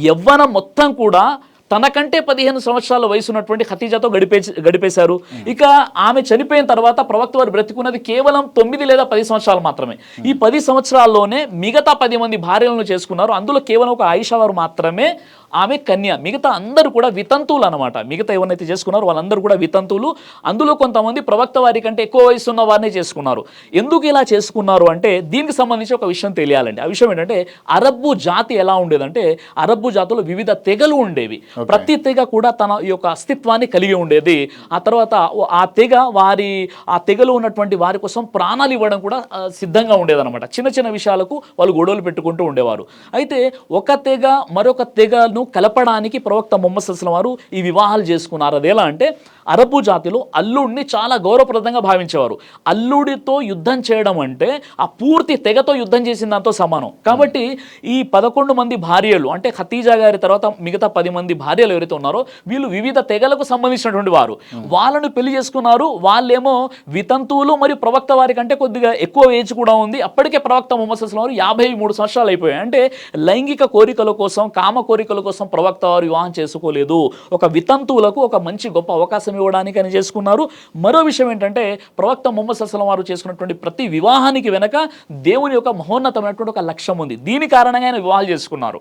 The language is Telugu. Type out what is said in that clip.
యవ్వనం మొత్తం కూడా తనకంటే 15 సంవత్సరాల వయసు ఉన్నటువంటి ఖతీజాతో గడిపేశారు. ఇక ఆమె చనిపోయిన తర్వాత ప్రవక్త వారు బ్రతికున్నది కేవలం 9 లేదా 10 సంవత్సరాలు మాత్రమే. ఈ 10 సంవత్సరాల్లోనే మిగతా 10 మంది భార్యలను చేసుకున్నారు. అందులో కేవలం ఒక ఆయిషా వారు మాత్రమే ఆమె కన్య. మిగతా అందరూ కూడా వితంతువులు అనమాట. మిగతా ఎవరినైతే చేసుకున్నారో వాళ్ళందరూ కూడా వితంతువులు. అందులో కొంతమంది ప్రవక్త వారి కంటే ఎక్కువ వయసు ఉన్న వారినే చేసుకున్నారు. ఎందుకు ఇలా చేసుకున్నారు అంటే దీనికి సంబంధించి ఒక విషయం తెలియాలండి. ఆ విషయం ఏంటంటే అరబ్బు జాతి ఎలా ఉండేదంటే అరబ్బు జాతిలో వివిధ తెగలు ఉండేవి. ప్రతి తెగ కూడా తన యొక్క అస్తిత్వాన్ని కలిగి ఉండేది. ఆ తర్వాత ఆ తెగలో ఉన్నటువంటి వారి కోసం ప్రాణాలు ఇవ్వడం కూడా సిద్ధంగా ఉండేదన్నమాట. చిన్న చిన్న విషయాలకు వాళ్ళు గొడవలు పెట్టుకుంటూ ఉండేవారు. అయితే ఒక తెగ మరొక తెగను కలపడానికి ప్రవక్త ముహమ్మద్ సల్లల్లాహు అలైహి వసల్లం వారు ఈ వివాహాలు చేసుకున్నారు. అది ఎలా అంటే అరబ్బు జాతిలో అల్లుడిని చాలా గౌరవప్రదంగా భావించేవారు. అల్లుడితో యుద్ధం చేయడం అంటే ఆ పూర్తి తెగతో యుద్ధం చేసిన దాంతో సమానం. కాబట్టి ఈ 11 మంది భార్యలు అంటే ఖతీజా గారి తర్వాత మిగతా 10 మంది భార్యలు ఎవరైతే ఉన్నారో వీళ్ళు వివిధ తెగలకు సంబంధించినటువంటి వారు. వాళ్ళను పెళ్లి చేసుకున్నారు. వాళ్ళేమో వితంతువులు మరియు ప్రవక్త వారి కంటే కొద్దిగా ఎక్కువ ఏజ్ కూడా ఉంది. అప్పటికే ప్రవక్త ముహమ్మద్ సల్లల్లాహు అలైహి వసల్లం వారు 53 సంవత్సరాలు అయిపోయాయి. అంటే లైంగిక కోరికల కోసం కామ కోరికల కోసం ప్రవక్త వారు వివాహం చేసుకోలేదు. ఒక వితంతువులకు ఒక మంచి గొప్ప అవకాశం ఇవ్వడానికి అని చేసుకున్నారు. మరో విషయం ఏంటంటే ప్రవక్త ముహమ్మద్ సల్లల్లాహు అలైహి వసల్లం వారు చేసుకున్నటువంటి ప్రతి వివాహానికి వెనక దేవుని యొక్క మహోన్నతమైనటువంటి ఒక లక్ష్యం ఉంది. దీని కారణంగా ఆయన వివాహాలు చేసుకున్నారు.